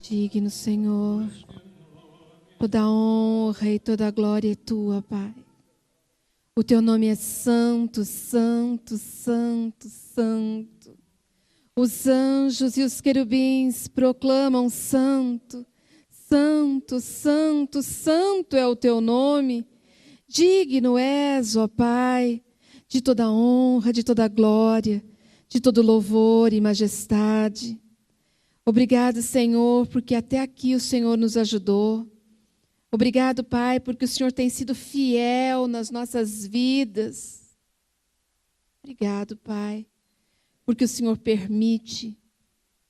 Digno, Senhor, toda honra e toda glória é tua, Pai. O teu nome é santo, santo, santo, santo. Os anjos e os querubins proclamam santo, santo, santo, santo é o teu nome. Digno és, ó Pai, de toda honra, de toda glória, de todo louvor e majestade. Obrigado, Senhor, porque até aqui o Senhor nos ajudou. Obrigado, Pai, porque o Senhor tem sido fiel nas nossas vidas. Obrigado, Pai, porque o Senhor permite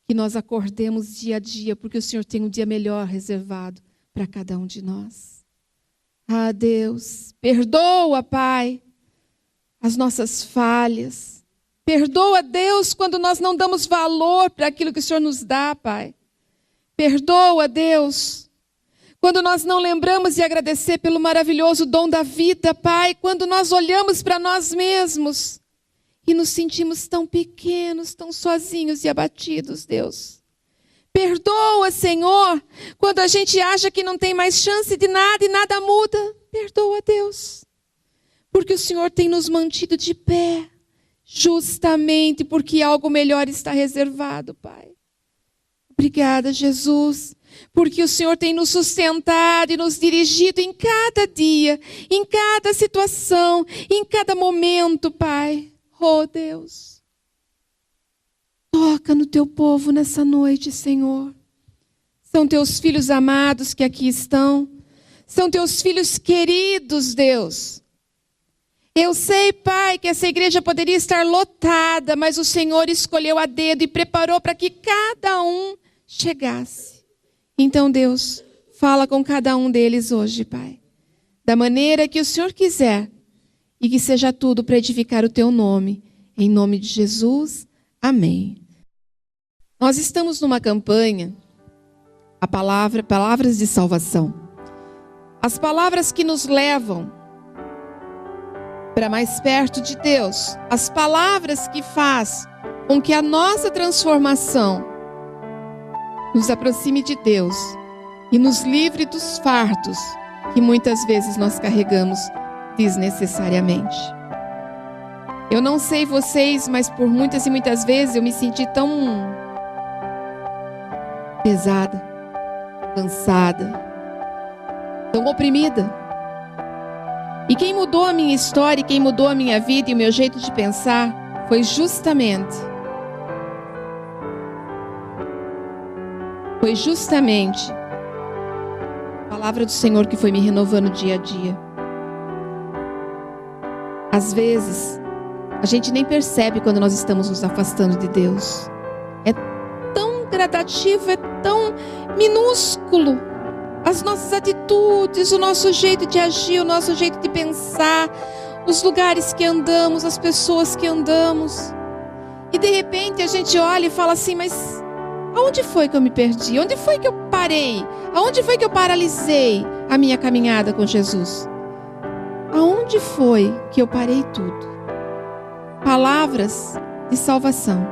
que nós acordemos dia a dia, porque o Senhor tem um dia melhor reservado para cada um de nós. Ah, Deus, perdoa, Pai, as nossas falhas. Perdoa, Deus, quando nós não damos valor para aquilo que o Senhor nos dá, Pai. Perdoa, Deus, quando nós não lembramos de agradecer pelo maravilhoso dom da vida, Pai. Quando nós olhamos para nós mesmos e nos sentimos tão pequenos, tão sozinhos e abatidos, Deus. Perdoa, Senhor, quando a gente acha que não tem mais chance de nada e nada muda. Perdoa, Deus, porque o Senhor tem nos mantido de pé. Justamente porque algo melhor está reservado, Pai. Obrigada, Jesus, porque o Senhor tem nos sustentado e nos dirigido em cada dia, em cada situação, em cada momento, Pai. Oh, Deus, toca no teu povo nessa noite, Senhor. São teus filhos amados que aqui estão, são teus filhos queridos, Deus. Eu sei, Pai, que essa igreja poderia estar lotada, mas o Senhor escolheu a dedo e preparou para que cada um chegasse. Então, Deus, fala com cada um deles hoje, Pai, da maneira que o Senhor quiser, e que seja tudo para edificar o teu nome. Em nome de Jesus, amém. Nós estamos numa campanha, palavras de salvação. As palavras que nos levam para mais perto de Deus, as palavras que faz com que a nossa transformação nos aproxime de Deus e nos livre dos fardos que muitas vezes nós carregamos desnecessariamente. Eu não sei vocês, mas por muitas e muitas vezes eu me senti tão pesada, cansada, tão oprimida. E quem mudou a minha história, quem mudou a minha vida e o meu jeito de pensar foi justamente a palavra do Senhor que foi me renovando dia a dia. Às vezes, a gente nem percebe quando nós estamos nos afastando de Deus. É tão gradativo, é tão minúsculo. As nossas atitudes, o nosso jeito de agir, o nosso jeito de pensar, os lugares que andamos, as pessoas que andamos. E de repente a gente olha e fala assim, mas aonde foi que eu me perdi? Onde foi que eu parei? Aonde foi que eu paralisei a minha caminhada com Jesus? Aonde foi que eu parei tudo? Palavras de salvação.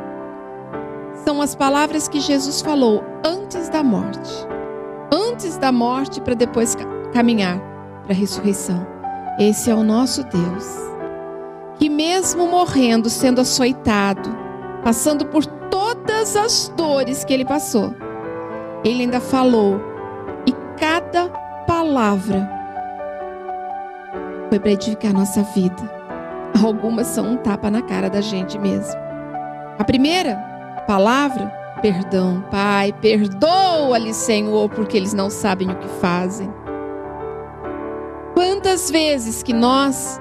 São as palavras que Jesus falou antes da morte. Antes da morte, para depois caminhar para a ressurreição. Esse é o nosso Deus, que mesmo morrendo, sendo açoitado, passando por todas as dores que Ele passou, Ele ainda falou, e cada palavra foi para edificar a nossa vida. Algumas são um tapa na cara da gente mesmo. A primeira palavra, perdão, Pai, perdoa-lhes, Senhor, porque eles não sabem o que fazem. Quantas vezes que nós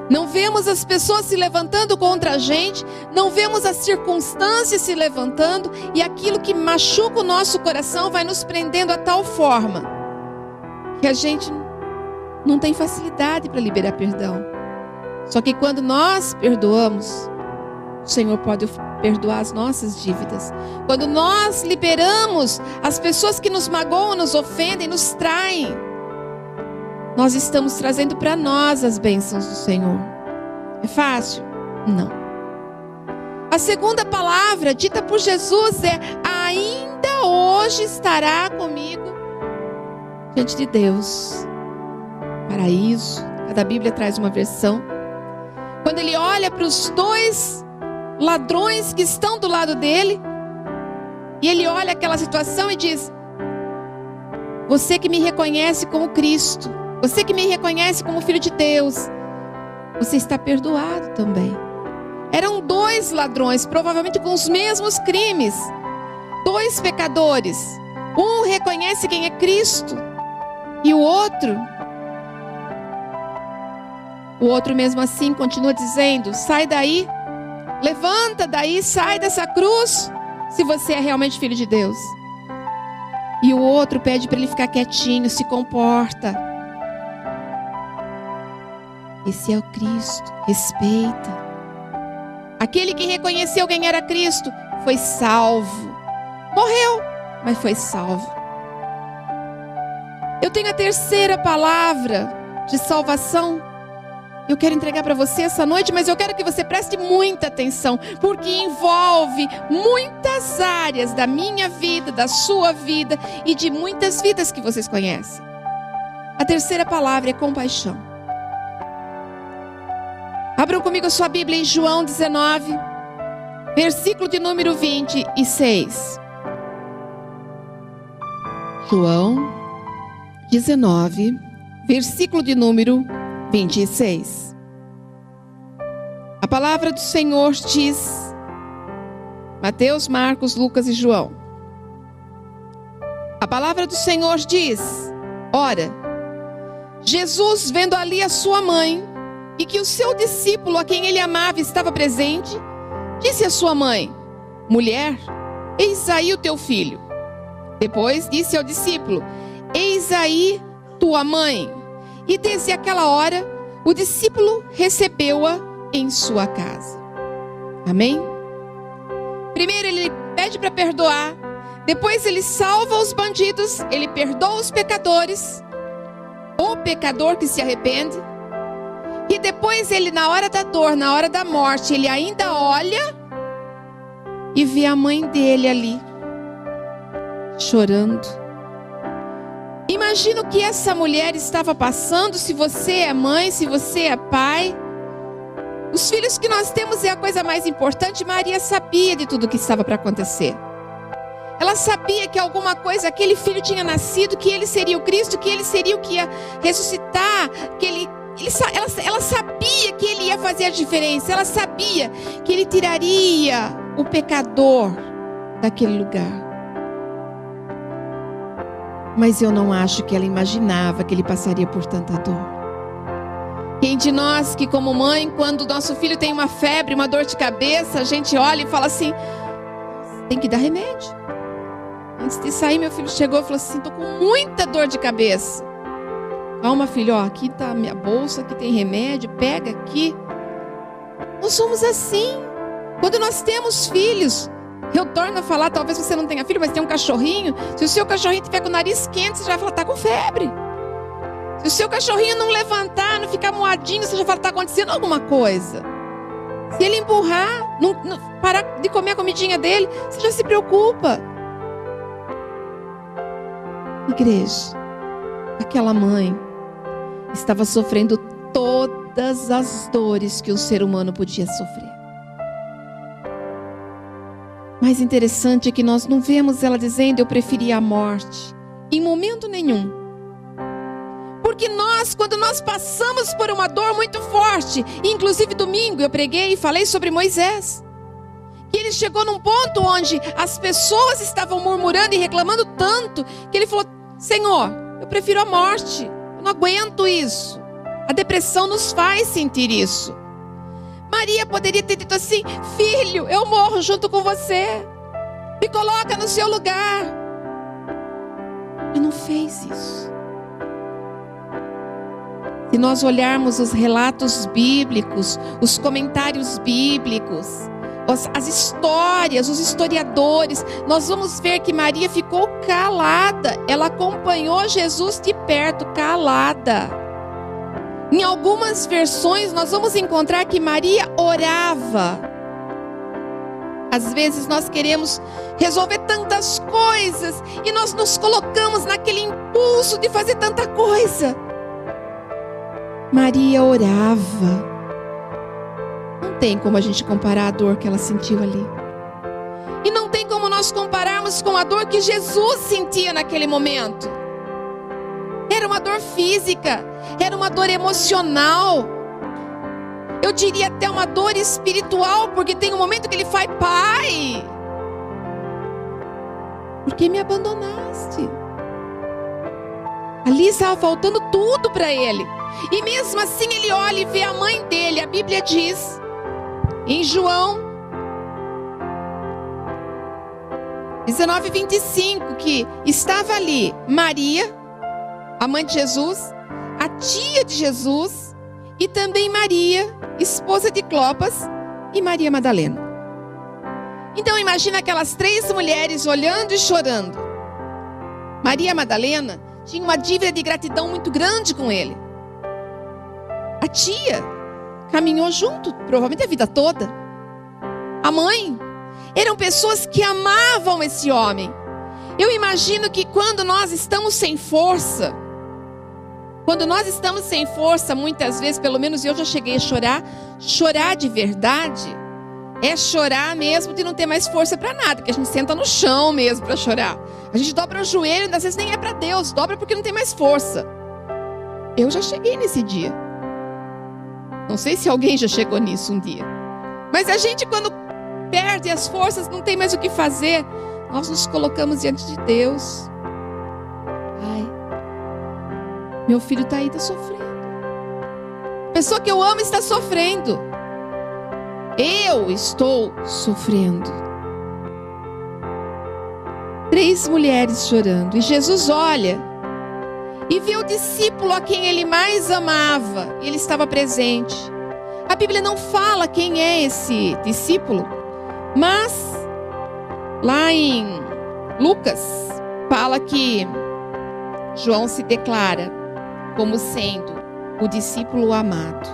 não vemos as pessoas se levantando contra a gente, não vemos as circunstâncias se levantando, e aquilo que machuca o nosso coração vai nos prendendo a tal forma que a gente não tem facilidade para liberar perdão. Só que quando nós perdoamos, o Senhor pode perdoar as nossas dívidas. Quando nós liberamos as pessoas que nos magoam, nos ofendem, nos traem, nós estamos trazendo para nós as bênçãos do Senhor. É fácil? Não. A segunda palavra dita por Jesus é: ainda hoje estará comigo diante de Deus. Paraíso, cada Bíblia traz uma versão. Quando ele olha para os 2 ladrões que estão do lado dele, e ele olha aquela situação e diz: você que me reconhece como Cristo, você que me reconhece como Filho de Deus, você está perdoado também. Eram 2 ladrões, provavelmente com os mesmos crimes, 2 pecadores. Um reconhece quem é Cristo, e o outro mesmo assim continua dizendo: sai daí, levanta daí, sai dessa cruz, se você é realmente filho de Deus. E o outro pede para ele ficar quietinho, se comporta. Esse é o Cristo, respeita. Aquele que reconheceu quem era Cristo foi salvo. Morreu, mas foi salvo. Eu tenho a terceira palavra de salvação. Eu quero entregar para você essa noite, mas eu quero que você preste muita atenção, porque envolve muitas áreas da minha vida, da sua vida e de muitas vidas que vocês conhecem. A terceira palavra é compaixão. Abram comigo a sua Bíblia em João 19, versículo de número 26. João 19, versículo de número 26. A palavra do Senhor diz, Mateus, Marcos, Lucas e João. A palavra do Senhor diz: ora, Jesus, vendo ali a sua mãe, e que o seu discípulo, a quem ele amava, estava presente, disse à sua mãe: mulher, eis aí o teu filho. Depois disse ao discípulo: eis aí tua mãe. E desde aquela hora, o discípulo recebeu-a em sua casa. Amém? Primeiro ele pede para perdoar. Depois ele salva os bandidos. Ele perdoa os pecadores. O pecador que se arrepende. E depois ele, na hora da dor, na hora da morte, ele ainda olha e vê a mãe dele ali, chorando. Imagina o que essa mulher estava passando. Se você é mãe, se você é pai, os filhos que nós temos é a coisa mais importante. Maria sabia de tudo o que estava para acontecer. Ela sabia que alguma coisa, aquele filho tinha nascido, que ele seria o Cristo, que ele seria o que ia ressuscitar, que ela sabia que ele ia fazer a diferença. Ela sabia que ele tiraria o pecador daquele lugar. Mas eu não acho que ela imaginava que ele passaria por tanta dor. Quem de nós que, como mãe, quando o nosso filho tem uma febre, uma dor de cabeça, a gente olha e fala assim: tem que dar remédio. Antes de sair, meu filho chegou e falou assim: estou com muita dor de cabeça. Calma, filho, ó, aqui está a minha bolsa, aqui tem remédio, pega aqui. Nós somos assim. Quando nós temos filhos, eu torno a falar, talvez você não tenha filho, mas tem um cachorrinho. Se o seu cachorrinho tiver com o nariz quente, você já vai falar: está com febre. Se o seu cachorrinho não levantar, não ficar moadinho, você já fala: está acontecendo alguma coisa. Se ele empurrar, não parar de comer a comidinha dele, você já se preocupa. Igreja, aquela mãe estava sofrendo todas as dores que um ser humano podia sofrer. Mais interessante é que nós não vemos ela dizendo: eu preferia a morte. Em momento nenhum. Porque quando nós passamos por uma dor muito forte, inclusive domingo eu preguei e falei sobre Moisés, que ele chegou num ponto onde as pessoas estavam murmurando e reclamando tanto, que ele falou: Senhor, eu prefiro a morte, eu não aguento isso. A depressão nos faz sentir isso. Maria poderia ter dito assim: filho, eu morro junto com você, me coloca no seu lugar. Ela não fez isso. Se nós olharmos os relatos bíblicos, os comentários bíblicos, as histórias, os historiadores, nós vamos ver que Maria ficou calada. Ela acompanhou Jesus de perto, calada. Em algumas versões nós vamos encontrar que Maria orava. Às vezes nós queremos resolver tantas coisas e nós nos colocamos naquele impulso de fazer tanta coisa. Maria orava. Não tem como a gente comparar a dor que ela sentiu ali. E não tem como nós compararmos com a dor que Jesus sentia naquele momento. Era uma dor física, era uma dor emocional. Eu diria até uma dor espiritual, porque tem um momento que ele faz: Pai, por que me abandonaste? Ali estava faltando tudo para ele. E mesmo assim ele olha e vê a mãe dele. A Bíblia diz em João 19:25 que estava ali Maria, a mãe de Jesus, a tia de Jesus, e também Maria, esposa de Clopas, e Maria Madalena. Então imagina aquelas 3 mulheres olhando e chorando. Maria Madalena tinha uma dívida de gratidão muito grande com ele. A tia caminhou junto, provavelmente a vida toda. A mãe, eram pessoas que amavam esse homem. Eu imagino que quando nós estamos sem força, muitas vezes, pelo menos eu já cheguei a chorar de verdade, é chorar mesmo de não ter mais força para nada, que a gente senta no chão mesmo para chorar. A gente dobra o joelho, às vezes nem é para Deus, dobra porque não tem mais força. Eu já cheguei nesse dia. Não sei se alguém já chegou nisso um dia. Mas a gente, quando perde as forças, não tem mais o que fazer, nós nos colocamos diante de Deus. Pai, meu filho está aí, está sofrendo. A pessoa que eu amo está sofrendo. Eu estou sofrendo. 3 mulheres chorando. E Jesus olha e vê o discípulo a quem ele mais amava. E ele estava presente. A Bíblia não fala quem é esse discípulo, mas lá em Lucas fala que João se declara como sendo o discípulo amado.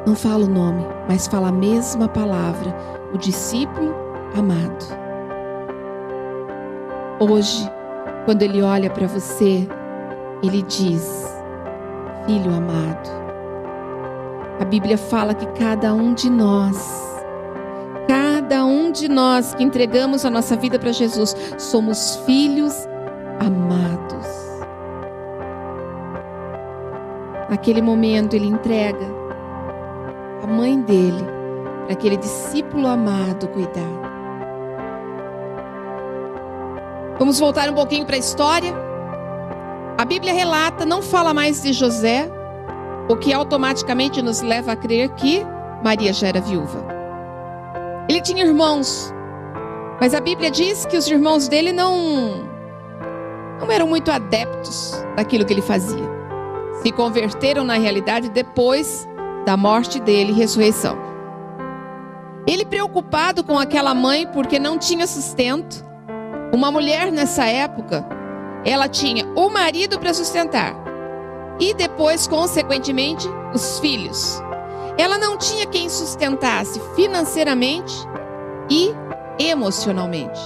Não fala o nome, mas fala a mesma palavra, o discípulo amado. Hoje, quando ele olha para você, ele diz: filho amado. A Bíblia fala que cada um de nós que entregamos a nossa vida para Jesus, somos filhos amados. Naquele momento ele entrega a mãe dele para aquele discípulo amado cuidar. Vamos voltar um pouquinho para a história. A Bíblia relata, não fala mais de José, o que automaticamente nos leva a crer que Maria já era viúva. Ele tinha irmãos, mas a Bíblia diz que os irmãos dele não eram muito adeptos daquilo que ele fazia. Se converteram na realidade depois da morte dele e ressurreição. Ele, preocupado com aquela mãe porque não tinha sustento. Uma mulher nessa época, ela tinha o marido para sustentar e depois, consequentemente, os filhos. Ela não tinha quem sustentasse financeiramente e emocionalmente.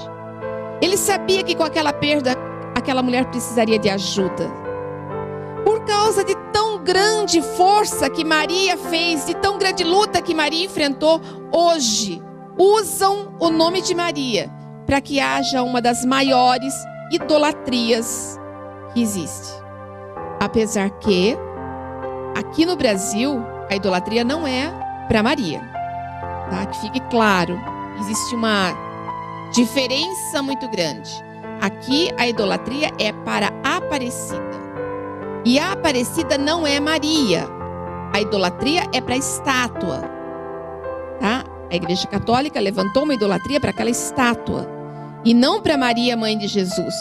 Ele sabia que com aquela perda, aquela mulher precisaria de ajuda. Por causa de tão grande força que Maria fez, de tão grande luta que Maria enfrentou, hoje usam o nome de Maria para que haja uma das maiores idolatrias que existe. Apesar que, aqui no Brasil, a idolatria não é para Maria. Tá? Que fique claro, existe uma diferença muito grande. Aqui a idolatria é para Aparecida. E a Aparecida não é Maria. A idolatria é para a estátua. Tá? A Igreja Católica levantou uma idolatria para aquela estátua. E não para Maria, mãe de Jesus.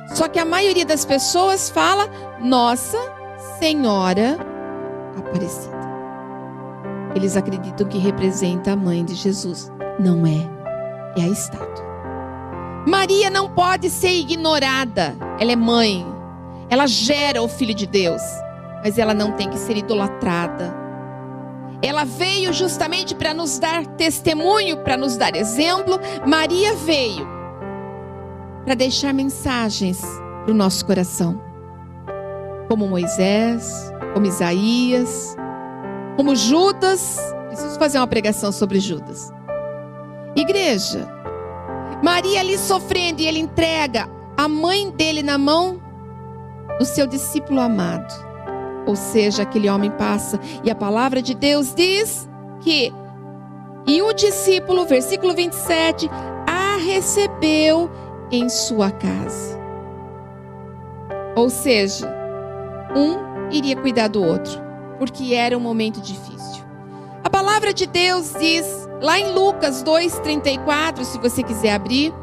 Só que a maioria das pessoas fala Nossa Senhora Aparecida. Eles acreditam que representa a mãe de Jesus. Não é. É a estátua. Maria não pode ser ignorada. Ela é mãe. Ela gera o Filho de Deus. Mas ela não tem que ser idolatrada. Ela veio justamente para nos dar testemunho, para nos dar exemplo. Maria veio para deixar mensagens para o nosso coração. Como Moisés, como Isaías, como Judas. Preciso fazer uma pregação sobre Judas. Igreja, Maria ali sofrendo, e ele entrega a mãe dele na mão do seu discípulo amado. Ou seja, aquele homem passa, e a palavra de Deus diz que, e o discípulo, versículo 27, a recebeu em sua casa. Ou seja, um iria cuidar do outro, porque era um momento difícil. A palavra de Deus diz, lá em Lucas 2:34, se você quiser abrir,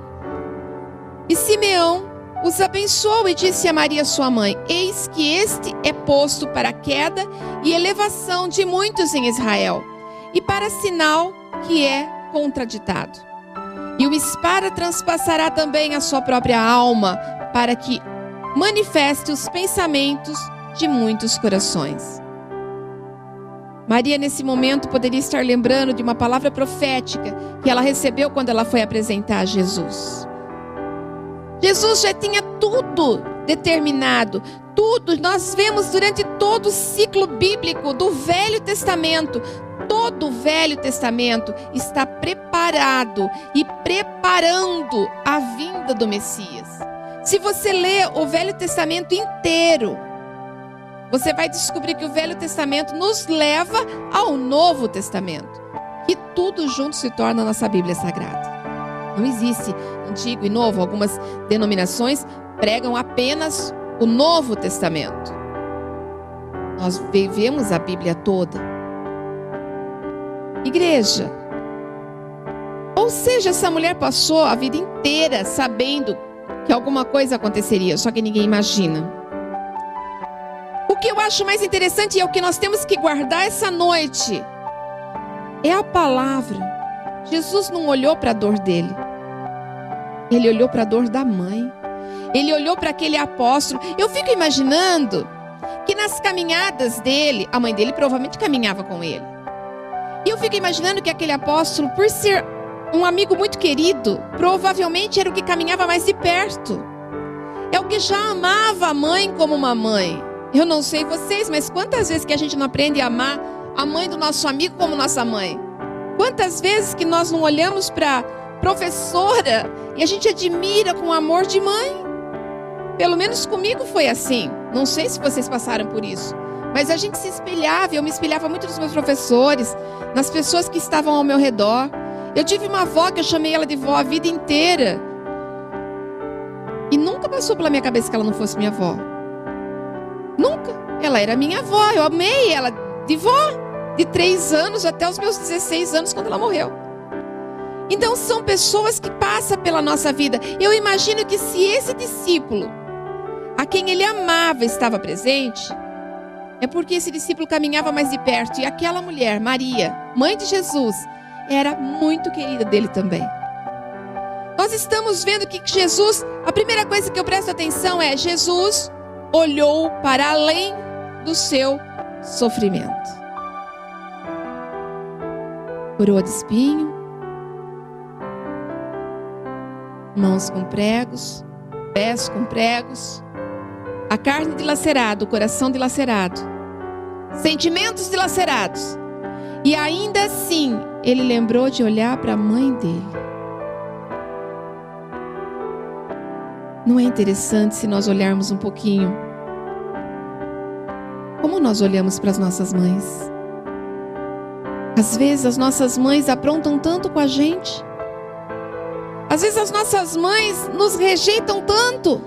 e Simeão os abençoou e disse a Maria sua mãe: eis que este é posto para a queda e elevação de muitos em Israel, e para sinal que é contraditado. E uma espada transpassará também a sua própria alma, para que manifeste os pensamentos de muitos corações. Maria, nesse momento, poderia estar lembrando de uma palavra profética que ela recebeu quando ela foi apresentar a Jesus. Jesus já tinha tudo determinado, tudo. Nós vemos durante todo o ciclo bíblico do Velho Testamento, todo o Velho Testamento está preparado e preparando a vinda do Messias. Se você ler o Velho Testamento inteiro, você vai descobrir que o Velho Testamento nos leva ao Novo Testamento, que tudo junto se torna a nossa Bíblia Sagrada. Não existe Antigo e Novo. Algumas denominações pregam apenas o Novo Testamento. Nós vivemos a Bíblia toda. Igreja, ou seja, essa mulher passou a vida inteira sabendo que alguma coisa aconteceria, só que ninguém imagina. O que eu acho mais interessante, e é o que nós temos que guardar essa noite, é a palavra. Jesus não olhou para a dor dele, ele olhou para a dor da mãe. Ele olhou para aquele apóstolo. Eu fico imaginando que nas caminhadas dele, a mãe dele provavelmente caminhava com ele. E eu fico imaginando que aquele apóstolo, por ser um amigo muito querido, provavelmente era o que caminhava mais de perto. É o que já amava a mãe como uma mãe. Eu não sei vocês, mas quantas vezes que a gente não aprende a amar a mãe do nosso amigo como nossa mãe? Quantas vezes que nós não olhamos para a professora e a gente admira com amor de mãe? Pelo menos comigo foi assim. Não sei se vocês passaram por isso, mas a gente se espelhava. Eu me espelhava muito nos meus professores, nas pessoas que estavam ao meu redor. Eu tive uma avó que eu chamei ela de vó a vida inteira, e nunca passou pela minha cabeça que ela não fosse minha avó. Nunca. Ela era minha avó. Eu amei ela de vó, de 3 anos até os meus 16 anos, quando ela morreu. Então são pessoas que passam pela nossa vida. Eu imagino que se esse discípulo, a quem ele amava, estava presente, é porque esse discípulo caminhava mais de perto. E aquela mulher, Maria, mãe de Jesus, era muito querida dele também. Nós estamos vendo que Jesus, a primeira coisa que eu presto atenção é: Jesus olhou para além do seu sofrimento. Coroa de espinho, mãos com pregos, pés com pregos, a carne dilacerada, o coração dilacerado, sentimentos dilacerados. E ainda assim, ele lembrou de olhar para a mãe dele. Não é interessante se nós olharmos um pouquinho como nós olhamos para as nossas mães? Às vezes as nossas mães aprontam tanto com a gente. Às vezes as nossas mães nos rejeitam tanto,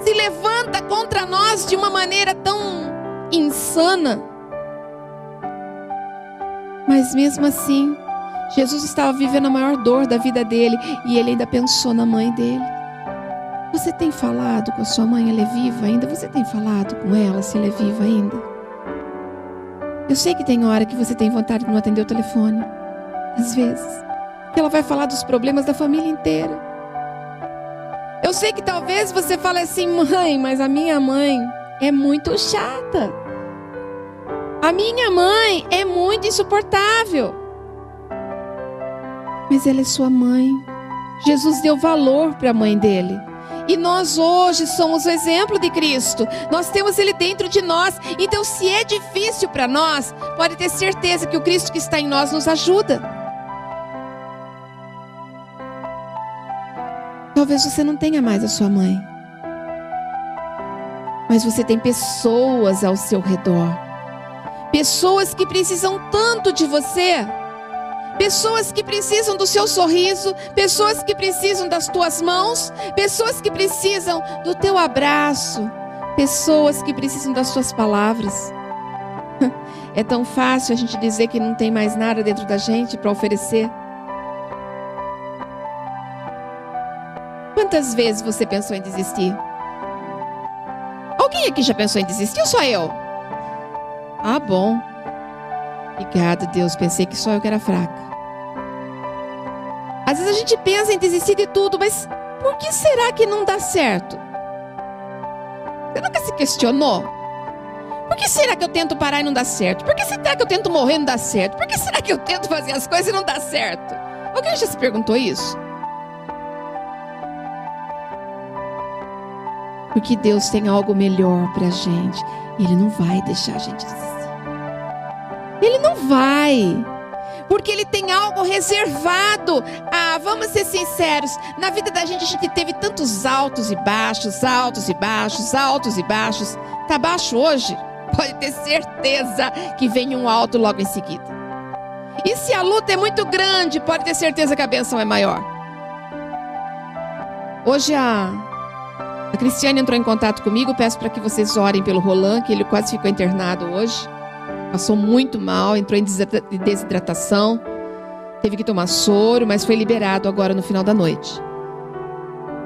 se levanta contra nós de uma maneira tão insana. Mas mesmo assim, Jesus estava vivendo a maior dor da vida dele, e ele ainda pensou na mãe dele. Você tem falado com a sua mãe? Ela é viva ainda? Você tem falado com ela se ela é viva ainda? Eu sei que tem hora que você tem vontade de não atender o telefone, às vezes, que ela vai falar dos problemas da família inteira. Eu sei que talvez você fale assim: mãe, mas a minha mãe é muito chata. A minha mãe é muito insuportável. Mas ela é sua mãe. Jesus deu valor para a mãe dele. E nós hoje somos o exemplo de Cristo. Nós temos Ele dentro de nós. Então, se é difícil para nós, pode ter certeza que o Cristo que está em nós nos ajuda. Talvez você não tenha mais a sua mãe, mas você tem pessoas ao seu redor. Pessoas que precisam tanto de você. Pessoas que precisam do seu sorriso, pessoas que precisam das tuas mãos, pessoas que precisam do teu abraço, pessoas que precisam das tuas palavras. É tão fácil a gente dizer que não tem mais nada dentro da gente para oferecer. Quantas vezes você pensou em desistir? Alguém aqui já pensou em desistir ou só eu? Ah, bom. Obrigada, Deus. Pensei que só eu que era fraca. Às vezes a gente pensa em desistir de tudo, mas por que será que não dá certo? Você nunca se questionou? Por que será que eu tento parar e não dá certo? Por que será que eu tento morrer e não dá certo? Por que será que eu tento fazer as coisas e não dá certo? Alguém já se perguntou isso? Porque Deus tem algo melhor pra gente. E Ele não vai deixar a gente desistir. Ele não vai. Porque Ele tem algo reservado. Ah, vamos ser sinceros. Na vida da gente, a gente teve tantos altos e baixos, altos e baixos, altos e baixos. Tá baixo hoje? Pode ter certeza que vem um alto logo em seguida. E se a luta é muito grande, pode ter certeza que a bênção é maior. Hoje a Cristiane entrou em contato comigo. Peço para que vocês orem pelo Roland, que ele quase ficou internado hoje. Passou muito mal, entrou em desidratação, teve que tomar soro, mas foi liberado agora no final da noite.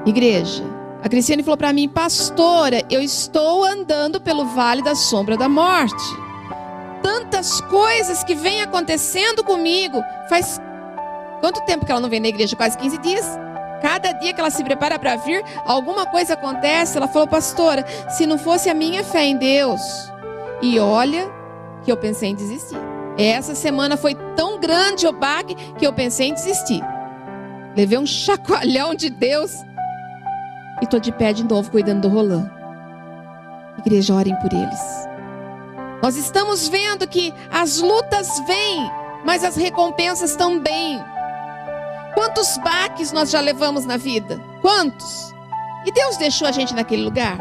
Igreja, a Cristiane falou para mim: pastora, eu estou andando pelo vale da sombra da morte. Tantas coisas que vêm acontecendo comigo. Faz quanto tempo que ela não vem na igreja? Quase 15 dias. Cada dia que ela se prepara para vir, alguma coisa acontece. Ela falou: pastora, se não fosse a minha fé em Deus. E olha que eu pensei em desistir. Essa semana foi tão grande o baque que eu pensei em desistir. Levei um chacoalhão de Deus e estou de pé de novo cuidando do Roland. Igreja, orem por eles. Nós estamos vendo que as lutas vêm, mas as recompensas também. Quantos baques nós já levamos na vida? Quantos? E Deus deixou a gente naquele lugar?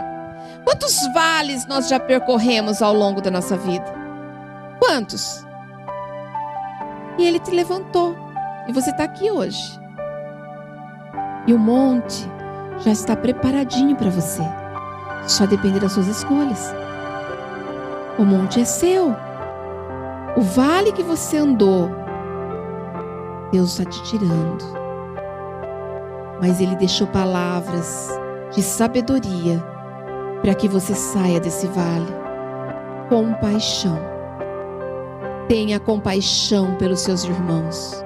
Quantos vales nós já percorremos ao longo da nossa vida? Quantos? E Ele te levantou. E você está aqui hoje. E o monte já está preparadinho para você. Só depende das suas escolhas. O monte é seu. O vale que você andou, Deus está te tirando. Mas Ele deixou palavras de sabedoria para que você saia desse vale. Compaixão. Tenha compaixão pelos seus irmãos.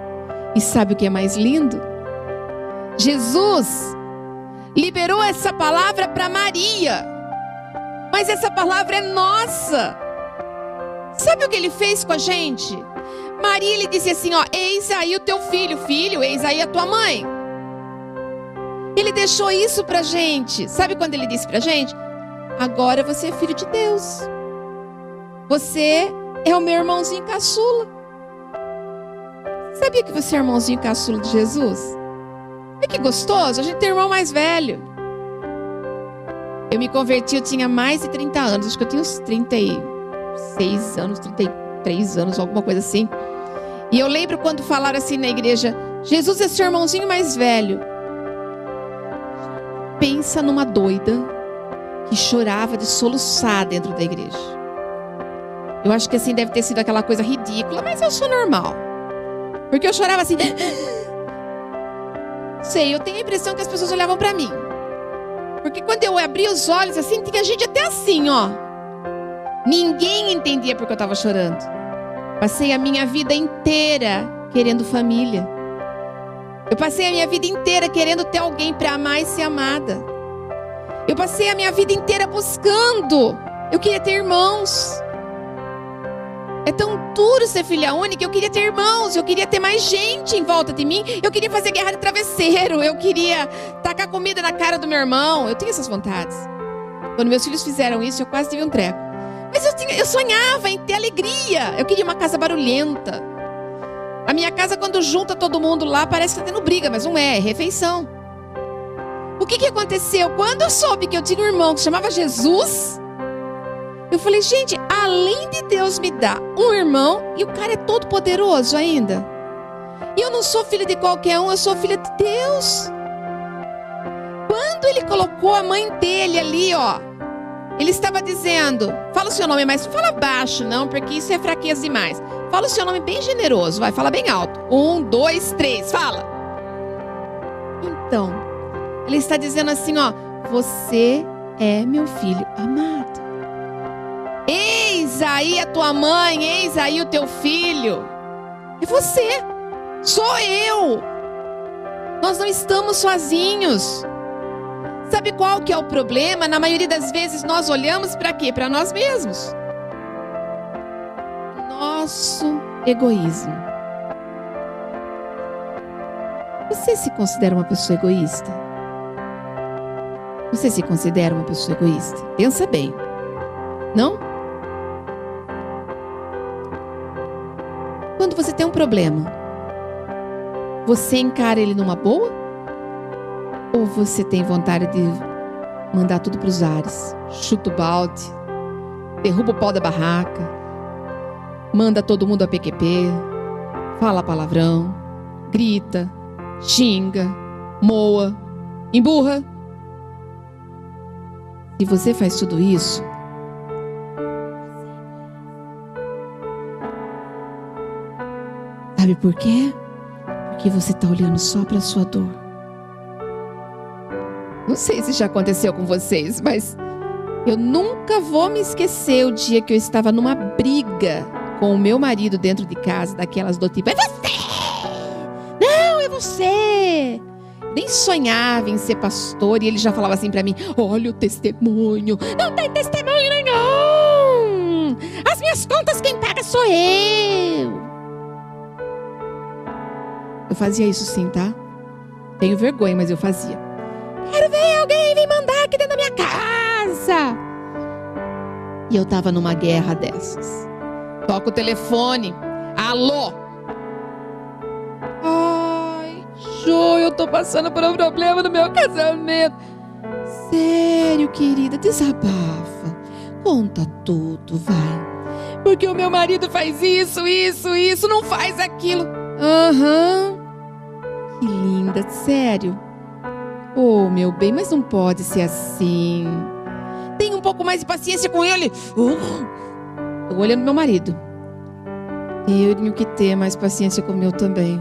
E sabe o que é mais lindo? Jesus liberou essa palavra para Maria. Mas essa palavra é nossa. Sabe o que Ele fez com a gente? Maria, Ele disse assim, ó: eis aí o teu filho, filho, eis aí a tua mãe. Ele deixou isso pra gente. Sabe quando Ele disse pra gente? Agora você é filho de Deus. Você é o meu irmãozinho caçula. Sabia que você é irmãozinho caçula de Jesus? É que gostoso, a gente tem irmão mais velho. Eu me converti, eu tinha mais de 30 anos. Acho que eu tinha uns 36 anos, 33 anos, alguma coisa assim. E eu lembro quando falaram assim na igreja: Jesus é seu irmãozinho mais velho. Pensa numa doida que chorava de soluçar dentro da igreja. Eu acho que assim deve ter sido aquela coisa ridícula, mas eu sou normal. Porque eu chorava assim. Sei, eu tenho a impressão que as pessoas olhavam pra mim. Porque quando eu abria os olhos assim, tinha gente até assim, ó. Ninguém entendia porque eu estava chorando. Passei a minha vida inteira querendo família. Eu passei a minha vida inteira querendo ter alguém para amar e ser amada. Eu passei a minha vida inteira buscando. Eu queria ter irmãos. É tão duro ser filha única. Eu queria ter irmãos, eu queria ter mais gente em volta de mim. Eu queria fazer guerra de travesseiro. Eu queria tacar comida na cara do meu irmão. Eu tinha essas vontades. Quando meus filhos fizeram isso, eu quase tive um treco. Mas eu sonhava em ter alegria. Eu queria uma casa barulhenta. A minha casa, quando junta todo mundo lá, parece que está tendo briga, mas não é refeição. O que aconteceu? Quando eu soube que eu tinha um irmão que chamava Jesus, eu falei, gente, além de Deus me dar um irmão, e o cara é todo poderoso ainda. E eu não sou filha de qualquer um, eu sou filha de Deus. Quando ele colocou a mãe dele ali, ó, ele estava dizendo, fala o seu nome, mas fala baixo não, porque isso é fraqueza demais. Fala o seu nome bem generoso, vai, fala bem alto. 1, 2, 3, fala. Então, ele está dizendo assim, ó, você é meu filho amado. Eis aí a tua mãe, eis aí o teu filho. É você, sou eu. Nós não estamos sozinhos. Sabe qual que é o problema? Na maioria das vezes nós olhamos para quê? Para nós mesmos. Nosso egoísmo. Você se considera uma pessoa egoísta? Você se considera uma pessoa egoísta? Pensa bem. Não? Quando você tem um problema, você encara ele numa boa? Ou você tem vontade de mandar tudo para os ares? Chuta o balde, derruba o pau da barraca, manda todo mundo a PQP, fala palavrão, grita, xinga, moa, emburra. Se você faz tudo isso, sabe por quê? Porque você está olhando só para a sua dor. Não sei se já aconteceu com vocês, mas eu nunca vou me esquecer o dia que eu estava numa briga com o meu marido dentro de casa, daquelas do tipo, é você! Não, é você! Nem sonhava em ser pastor e ele já falava assim pra mim, olha o testemunho. Não tem testemunho nenhum! As minhas contas quem paga sou eu! Eu fazia isso sim, tá? Tenho vergonha, mas eu fazia. Quero ver alguém vir mandar aqui dentro da minha casa. E eu tava numa guerra dessas. Toca o telefone. Alô? Ai, Jô, eu tô passando por um problema no meu casamento. Sério, querida, desabafa. Conta tudo, vai. Porque o meu marido faz isso, não faz aquilo. Aham. Que linda, sério. Oh, meu bem, mas não pode ser assim. Tem um pouco mais de paciência com ele. Tô olhando meu marido. Eu tenho que ter mais paciência com o meu também.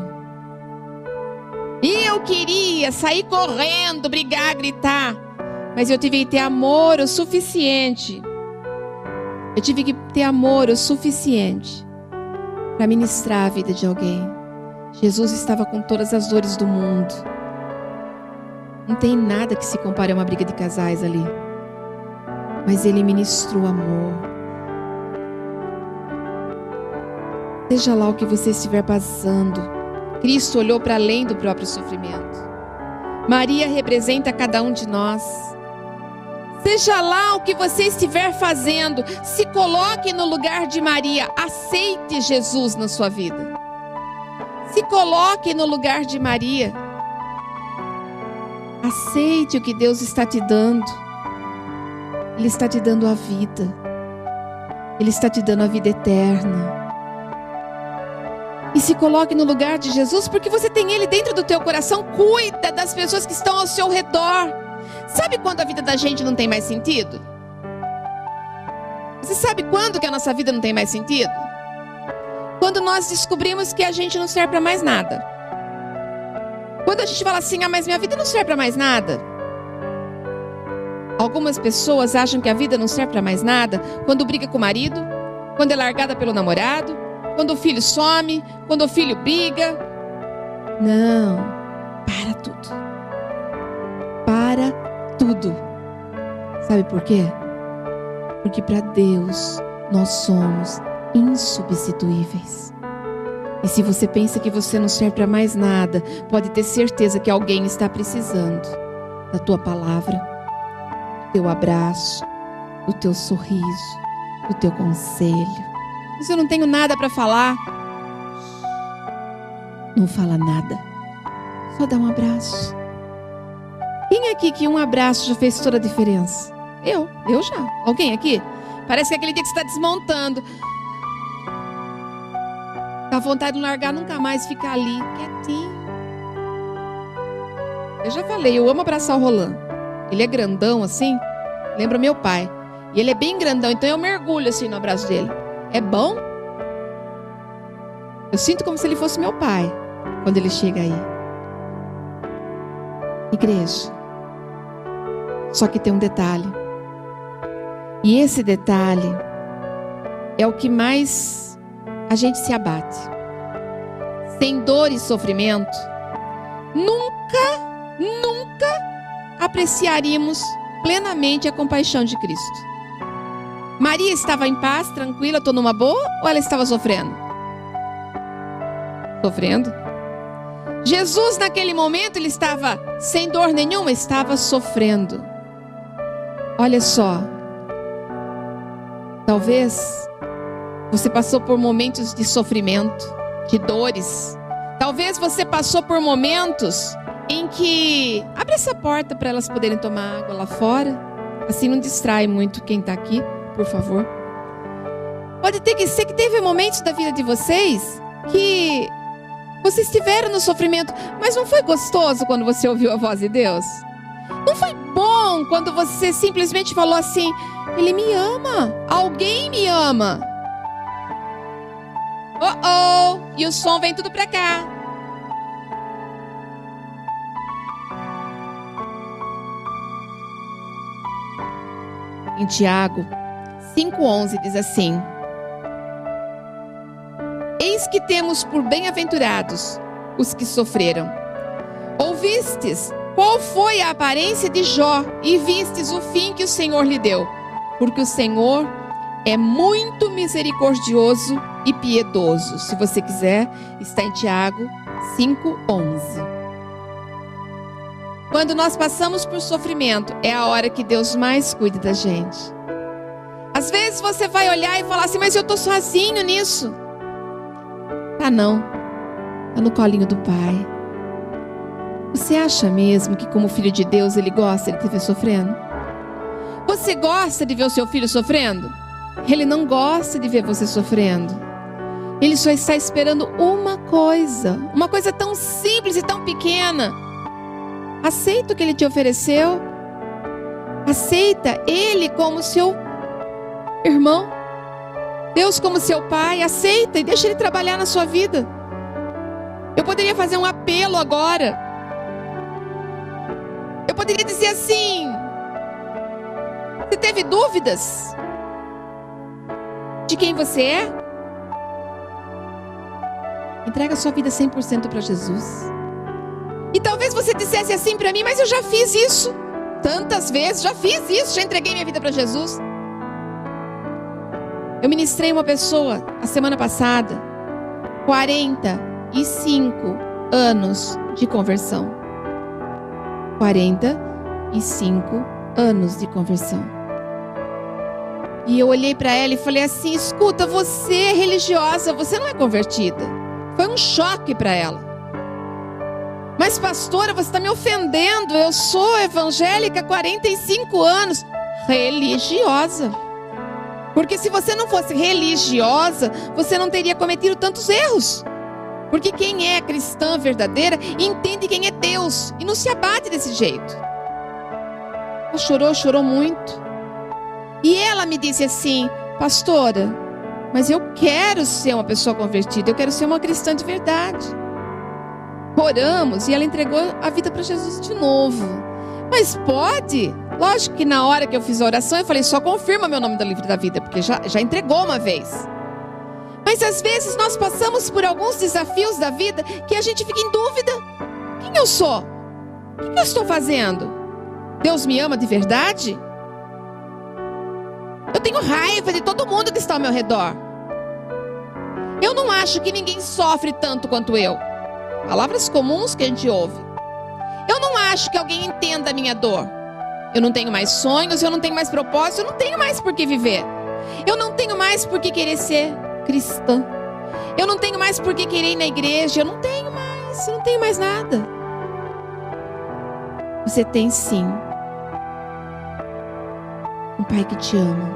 E eu queria sair correndo, brigar, gritar. Mas eu tive que ter amor o suficiente. Eu tive que ter amor o suficiente para ministrar a vida de alguém. Jesus estava com todas as dores do mundo. Não tem nada que se compare a uma briga de casais ali. Mas ele ministrou amor. Seja lá o que você estiver passando, Cristo olhou para além do próprio sofrimento. Maria representa cada um de nós. Seja lá o que você estiver fazendo, se coloque no lugar de Maria. Aceite Jesus na sua vida. Se coloque no lugar de Maria. Aceite o que Deus está te dando. Ele está te dando a vida. Ele está te dando a vida eterna. E se coloque no lugar de Jesus, porque você tem Ele dentro do teu coração. Cuida das pessoas que estão ao seu redor. Sabe quando a vida da gente não tem mais sentido? Você sabe quando que a nossa vida não tem mais sentido? Quando nós descobrimos que a gente não serve para mais nada. Quando a gente fala assim, mas minha vida não serve para mais nada. Algumas pessoas acham que a vida não serve para mais nada quando briga com o marido, quando é largada pelo namorado, quando o filho some, quando o filho briga. Não, para tudo. Para tudo. Sabe por quê? Porque para Deus nós somos insubstituíveis. E se você pensa que você não serve para mais nada, pode ter certeza que alguém está precisando da tua palavra, do teu abraço, do teu sorriso, do teu conselho. Mas eu não tenho nada para falar. Não fala nada. Só dá um abraço. Quem aqui que um abraço já fez toda a diferença? Eu já. Alguém aqui? Parece que aquele dia que você está desmontando, dá vontade de largar, nunca mais ficar ali, quietinho. Eu já falei, eu amo abraçar o Roland. Ele é grandão assim, lembra meu pai. E ele é bem grandão, então eu mergulho assim no abraço dele. É bom? Eu sinto como se ele fosse meu pai, quando ele chega aí. Igreja. Só que tem um detalhe. E esse detalhe é o que mais a gente se abate. Sem dor e sofrimento, nunca apreciaríamos plenamente a compaixão de Cristo. Maria estava em paz, tranquila, estou numa boa, ou ela estava sofrendo? Sofrendo. Jesus naquele momento, ele estava sem dor nenhuma, estava sofrendo. Olha só. Talvez você passou por momentos de sofrimento, de dores. Talvez você passou por momentos em que... Abre essa porta para elas poderem tomar água lá fora. Assim não distrai muito quem está aqui, por favor. Pode ter que ser que teve momentos da vida de vocês que vocês estiveram no sofrimento, mas não foi gostoso quando você ouviu a voz de Deus? Não foi bom quando você simplesmente falou assim: Ele me ama, alguém me ama. E o som vem tudo pra cá. Em Tiago 5,11 diz assim: Eis que temos por bem-aventurados os que sofreram. Ouvistes qual foi a aparência de Jó e vistes o fim que o Senhor lhe deu, porque o Senhor é muito misericordioso e piedoso. Se você quiser, está em Tiago 5,11. Quando nós passamos por sofrimento, é a hora que Deus mais cuida da gente. Às vezes você vai olhar e falar assim: mas eu estou sozinho nisso. Tá não, tá no colinho do Pai. Você acha mesmo que como filho de Deus ele gosta de te ver sofrendo? Você gosta de ver o seu filho sofrendo? Ele não gosta de ver você sofrendo. Ele só está esperando uma coisa tão simples e tão pequena. Aceita o que ele te ofereceu. Aceita ele como seu irmão, Deus como seu pai. Aceita e deixa ele trabalhar na sua vida. Eu poderia fazer um apelo agora. Eu poderia dizer assim: você teve dúvidas de quem você é? Entrega a sua vida 100% para Jesus. E talvez você dissesse assim para mim: mas eu já fiz isso tantas vezes, já fiz isso, já entreguei minha vida para Jesus. Eu ministrei uma pessoa a semana passada, 45 anos de conversão. 45 anos de conversão. E eu olhei para ela e falei assim: escuta, você é religiosa, você não é convertida. Foi um choque para ela. Mas pastora, você está me ofendendo. Eu sou evangélica há 45 anos. Religiosa. Porque se você não fosse religiosa, você não teria cometido tantos erros. Porque quem é cristã verdadeira entende quem é Deus e não se abate desse jeito. Ela chorou muito. E ela me disse assim: pastora, mas eu quero ser uma pessoa convertida, eu quero ser uma cristã de verdade. Oramos e ela entregou a vida para Jesus de novo. Mas pode? Lógico que na hora que eu fiz a oração eu falei: só confirma meu nome do livro da vida, porque já entregou uma vez. Mas às vezes nós passamos por alguns desafios da vida que a gente fica em dúvida. Quem eu sou? O que eu estou fazendo? Deus me ama de verdade? Eu tenho raiva de todo mundo que está ao meu redor. Eu não acho que ninguém sofre tanto quanto eu. Palavras comuns que a gente ouve. Eu não acho que alguém entenda a minha dor. Eu não tenho mais sonhos, eu não tenho mais propósito, eu não tenho mais por que viver. Eu não tenho mais por que querer ser cristã. Eu não tenho mais por que querer ir na igreja, eu não tenho mais nada. Você tem sim um Pai que te ama.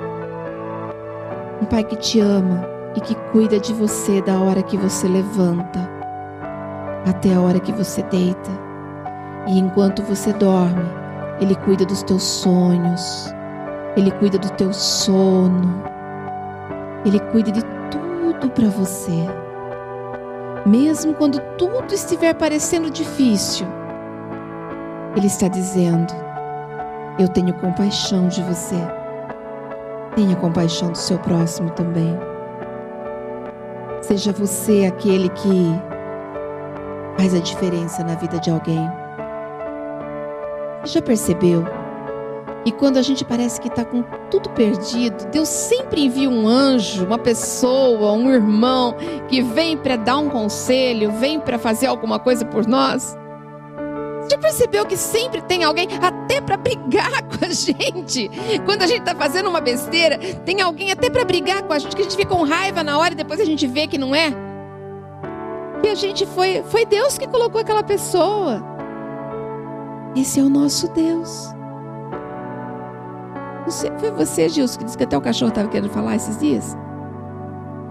Um Pai que te ama e que cuida de você da hora que você levanta até a hora que você deita. E enquanto você dorme, Ele cuida dos teus sonhos, Ele cuida do teu sono, Ele cuida de tudo para você. Mesmo quando tudo estiver parecendo difícil, Ele está dizendo: eu tenho compaixão de você. Tenha compaixão do seu próximo também. Seja você aquele que faz a diferença na vida de alguém. Você já percebeu que quando a gente parece que está com tudo perdido, Deus sempre envia um anjo, uma pessoa, um irmão que vem para dar um conselho, vem para fazer alguma coisa por nós? Você já percebeu que sempre tem alguém até para brigar com a gente? Quando a gente está fazendo uma besteira, tem alguém até para brigar com a gente, que a gente fica com raiva na hora e depois a gente vê que não é. E a gente foi Deus que colocou aquela pessoa. Esse é o nosso Deus. Foi você, Gilson, que disse que até o cachorro estava querendo falar esses dias?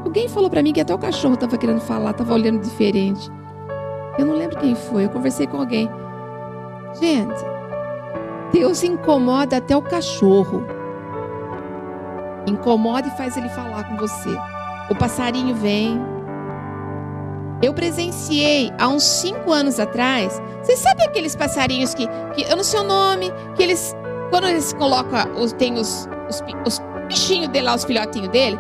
Alguém falou para mim que até o cachorro estava querendo falar, estava olhando diferente. Eu não lembro quem foi, eu conversei com alguém. Gente, Deus incomoda até o cachorro. Incomoda e faz ele falar com você. O passarinho vem. Eu presenciei há uns 5 anos atrás. Vocês sabem aqueles passarinhos que eu não sei o nome, que eles, quando eles colocam, tem os bichinhos dele lá, os filhotinhos dele,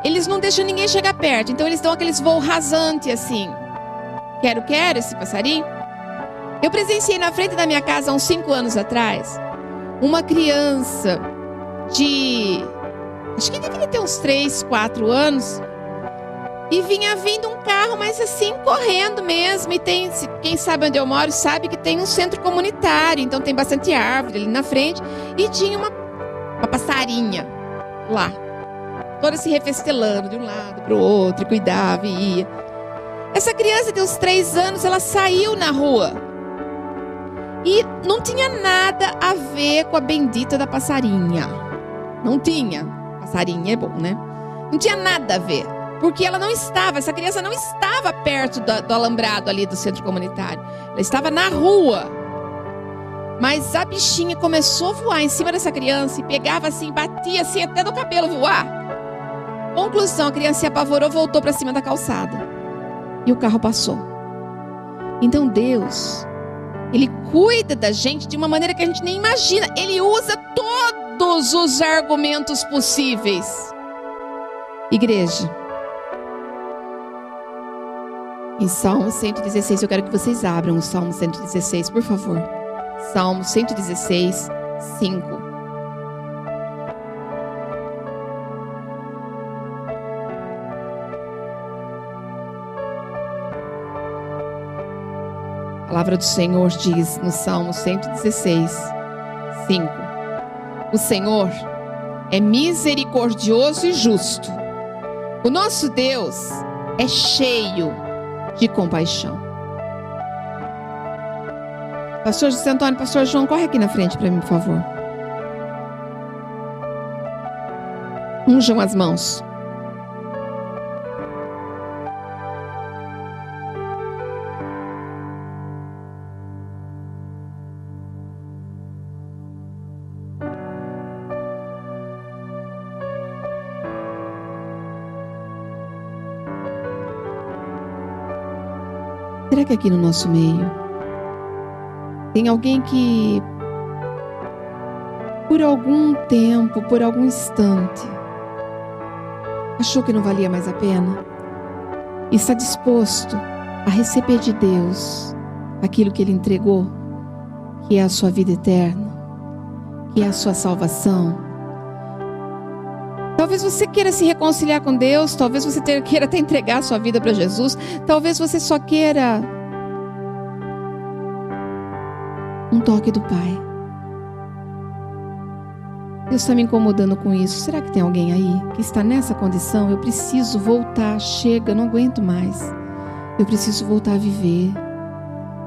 eles não deixam ninguém chegar perto. Então eles dão aqueles voos rasantes assim. Quero esse passarinho. Eu presenciei na frente da minha casa há uns 5 anos atrás uma criança de, acho que devia ter uns 3, 4 anos, e vinha vindo um carro, mas assim, correndo mesmo. E tem, quem sabe onde eu moro, sabe que tem um centro comunitário, então tem bastante árvore ali na frente, e tinha uma passarinha lá, toda se refestelando de um lado para o outro, e cuidava e ia. Essa criança de uns 3 anos, ela saiu na rua. E não tinha nada a ver com a bendita da passarinha. Não tinha. Passarinha é bom, né? Não tinha nada a ver. Porque essa criança não estava perto do alambrado ali do centro comunitário. Ela estava na rua. Mas a bichinha começou a voar em cima dessa criança e pegava assim, batia assim até no cabelo voar. Conclusão, a criança se apavorou, voltou para cima da calçada. E o carro passou. Então Deus, Ele cuida da gente de uma maneira que a gente nem imagina. Ele usa todos os argumentos possíveis. Igreja, em Salmo 116, eu quero que vocês abram o Salmo 116, por favor. Salmo 116, 5. A palavra do Senhor diz no Salmo 116, 5. O Senhor é misericordioso e justo. O nosso Deus é cheio de compaixão. Pastor José Antônio, Pastor João, corre aqui na frente para mim, por favor. Unjam as mãos. Será que aqui no nosso meio tem alguém que por algum tempo, por algum instante, achou que não valia mais a pena e está disposto a receber de Deus aquilo que Ele entregou, que é a sua vida eterna, que é a sua salvação? Talvez você queira se reconciliar com Deus, talvez você queira até entregar a sua vida para Jesus, talvez você só queira um toque do Pai. Deus está me incomodando com isso. Será que tem alguém aí que está nessa condição? Eu preciso voltar, chega, não aguento mais. Eu preciso voltar a viver.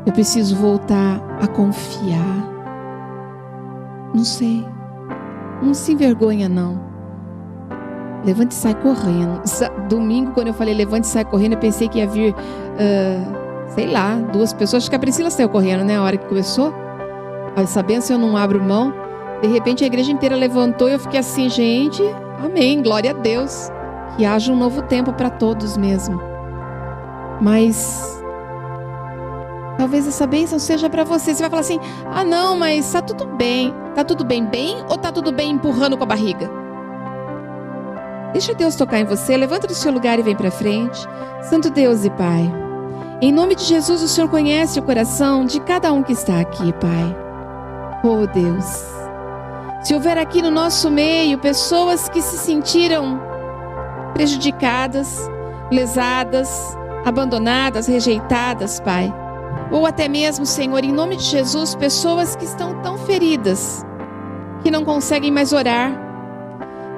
Eu preciso voltar a confiar. Não sei. Não se envergonha, não. Levante e sai correndo. Domingo, quando eu falei levante e sai correndo, eu pensei que ia vir, sei lá, 2 pessoas. Acho que a Priscila saiu correndo, né? A hora que começou. Essa bênção eu não abro mão. De repente a igreja inteira levantou e eu fiquei assim, gente, amém, glória a Deus. Que haja um novo tempo para todos mesmo. Mas talvez essa bênção seja para você. Você vai falar assim, ah não, mas tá tudo bem. Tá tudo bem ou tá tudo bem empurrando com a barriga? Deixa Deus tocar em você. Levanta do seu lugar e vem para frente. Santo Deus e Pai, em nome de Jesus, o Senhor conhece o coração de cada um que está aqui, Pai. Oh Deus, se houver aqui no nosso meio pessoas que se sentiram prejudicadas, lesadas, abandonadas, rejeitadas, Pai, ou até mesmo, Senhor, em nome de Jesus, pessoas que estão tão feridas, que não conseguem mais orar,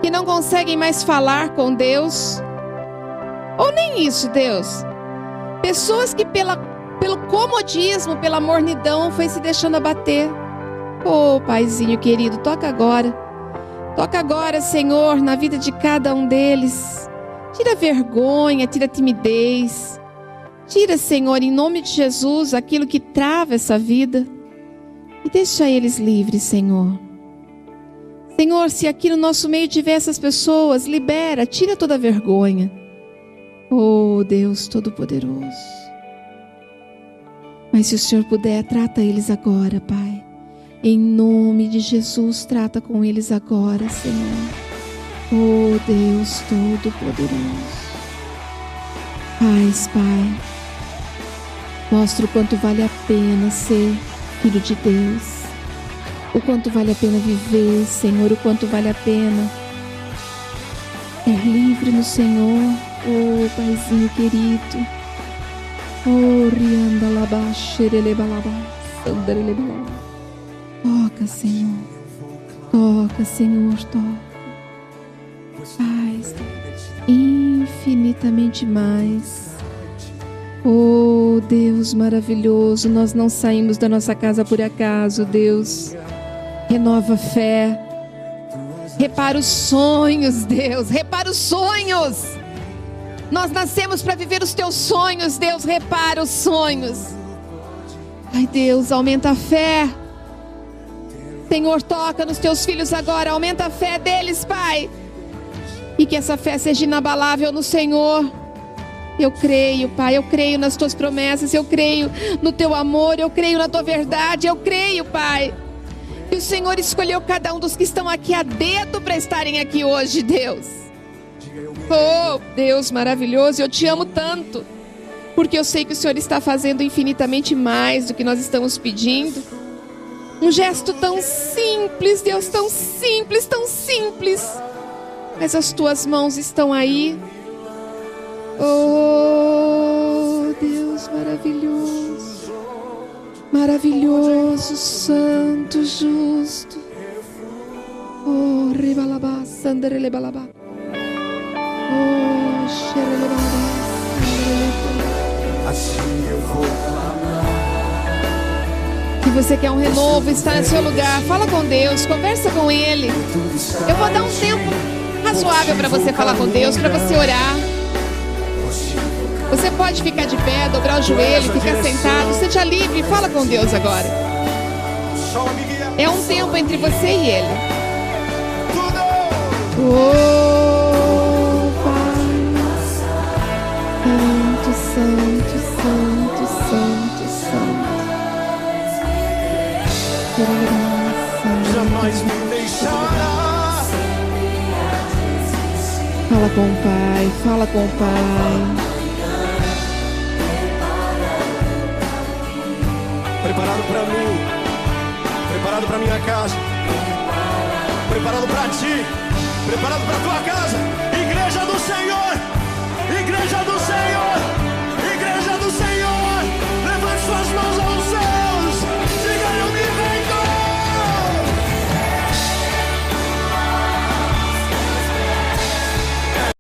que não conseguem mais falar com Deus, ou nem isso, Deus, pessoas que pelo comodismo, pela mornidão, foi se deixando abater. Oh, Paizinho querido, toca agora, Senhor, na vida de cada um deles. Tira a vergonha, tira a timidez. Tira, Senhor, em nome de Jesus, aquilo que trava essa vida. E deixa eles livres, Senhor. Senhor, se aqui no nosso meio tiver essas pessoas, libera, tira toda a vergonha. Oh, Deus Todo-Poderoso. Mas se o Senhor puder, trata eles agora, Pai. Em nome de Jesus, trata com eles agora, Senhor. Oh, Deus Todo-Poderoso. Paz, Pai. Mostra o quanto vale a pena ser filho de Deus. O quanto vale a pena viver, Senhor. O quanto vale a pena ser livre no Senhor. Oh, Paizinho querido. Oh, rianda labá, xereleba labá, sandareleba labá. Toca, Senhor. Toca, Senhor, toca. Faz infinitamente mais. Oh, Deus maravilhoso, nós não saímos da nossa casa por acaso, Deus. Renova a fé. Repara os sonhos, Deus. Repara os sonhos. Nós nascemos para viver os teus sonhos, Deus. Repara os sonhos. Ai, Deus, aumenta a fé. Senhor, toca nos teus filhos agora, aumenta a fé deles, Pai. E que essa fé seja inabalável no Senhor. Eu creio, Pai, eu creio nas tuas promessas, eu creio no teu amor, eu creio na tua verdade, eu creio, Pai. Que o Senhor escolheu cada um dos que estão aqui a dedo para estarem aqui hoje, Deus. Oh, Deus maravilhoso, eu te amo tanto. Porque eu sei que o Senhor está fazendo infinitamente mais do que nós estamos pedindo. Um gesto tão simples, Deus, tão simples, tão simples. Mas as tuas mãos estão aí. Oh, Deus maravilhoso. Maravilhoso, santo, justo. Oh, rebalabá, sandarelebalabá. Oh, xerelebalabá, sandarelebalabá. Assim eu vou clamar. Se você quer um renovo, está no seu lugar, fala com Deus, conversa com Ele. Eu vou dar um tempo razoável para você falar com Deus, para você orar. Você pode ficar de pé, dobrar o joelho, ficar sentado, seja livre, fala com Deus agora. É um tempo entre você e Ele. Oh, Pai, santo, santo, santo, santo. Jamais me deixará. Fala com o Pai, fala com o Pai. Preparado para mim, preparado para minha casa, preparado para ti. Preparado para a tua casa. Igreja do Senhor. Igreja